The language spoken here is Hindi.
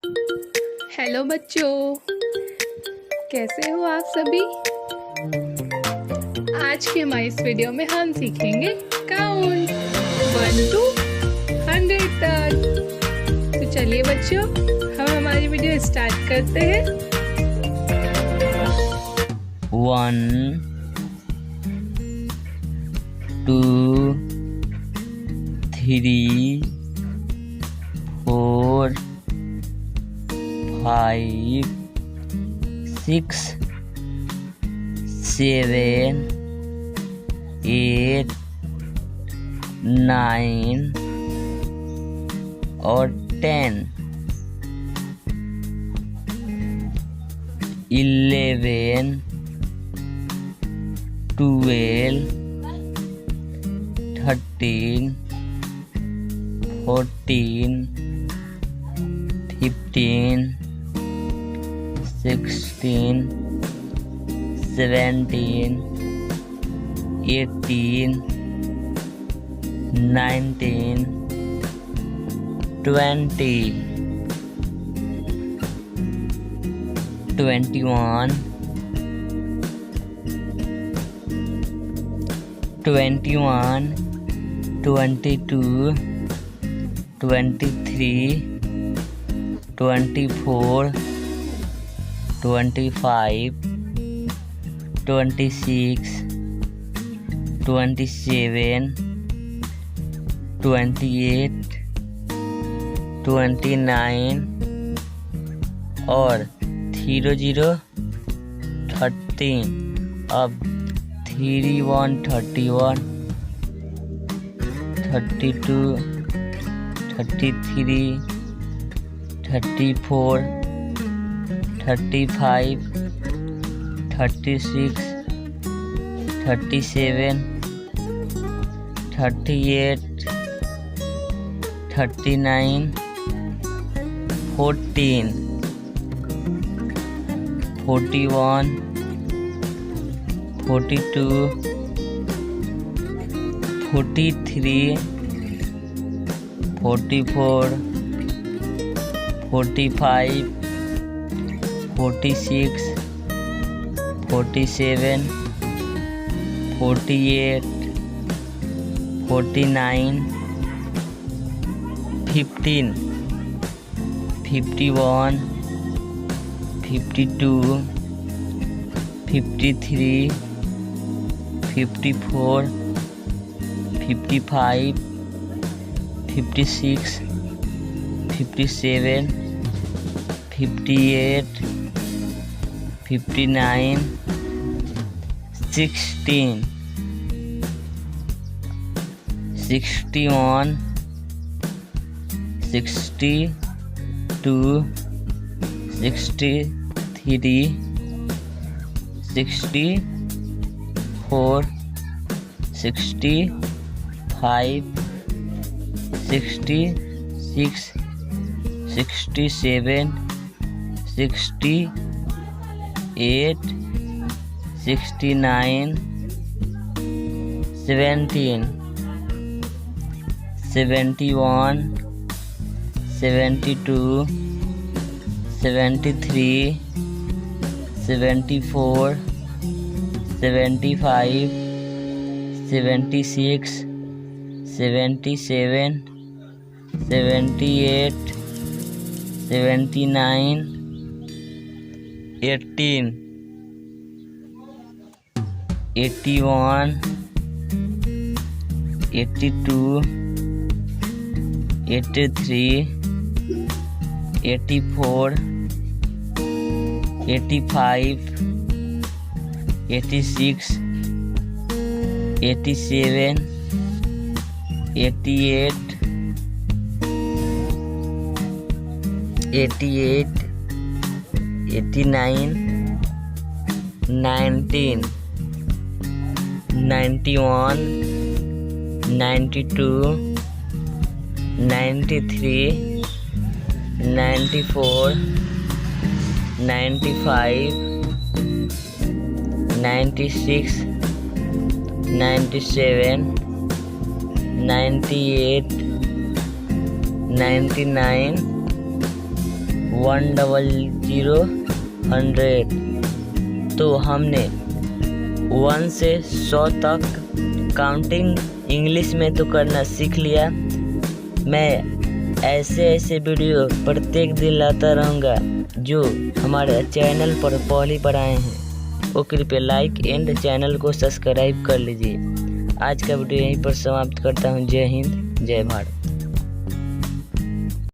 हेलो बच्चों, कैसे हो आप सभी। आज के हमारी इस वीडियो में हम सीखेंगे काउंट 1 to 100 तक। तो चलिए बच्चों, हम हमारी वीडियो स्टार्ट करते हैं। 1 2 3 4 5 6 7 8 9 और 10 11 12 13 14 15 16 17 18 19 20 21 21 22 23 24 25 26 27 28 29 और 00 13। अब 31 31 32 33 34 35 36 37 38 39 14 41 42 43 44 45 46 47 48 49 50 51 52 53 54 55 56 57 58 59 16 61 62 63 64 65 66 67 68 69 70 71 72 73 74 75 76 77 78 79 18 81 82 83 84 85 86 87 88 88 89 90 91 92 93 94 95 96 97 98 99 100 100। तो हमने 1 से 100 तक काउंटिंग इंग्लिश में तो करना सीख लिया। मैं ऐसे वीडियो प्रत्येक दिन लाता रहूँगा जो हमारे चैनल पर पहली बार आए हैं वो कृपया लाइक एंड चैनल को सब्सक्राइब कर लीजिए। आज का वीडियो यहीं पर समाप्त करता हूँ। जय हिंद, जय भारत।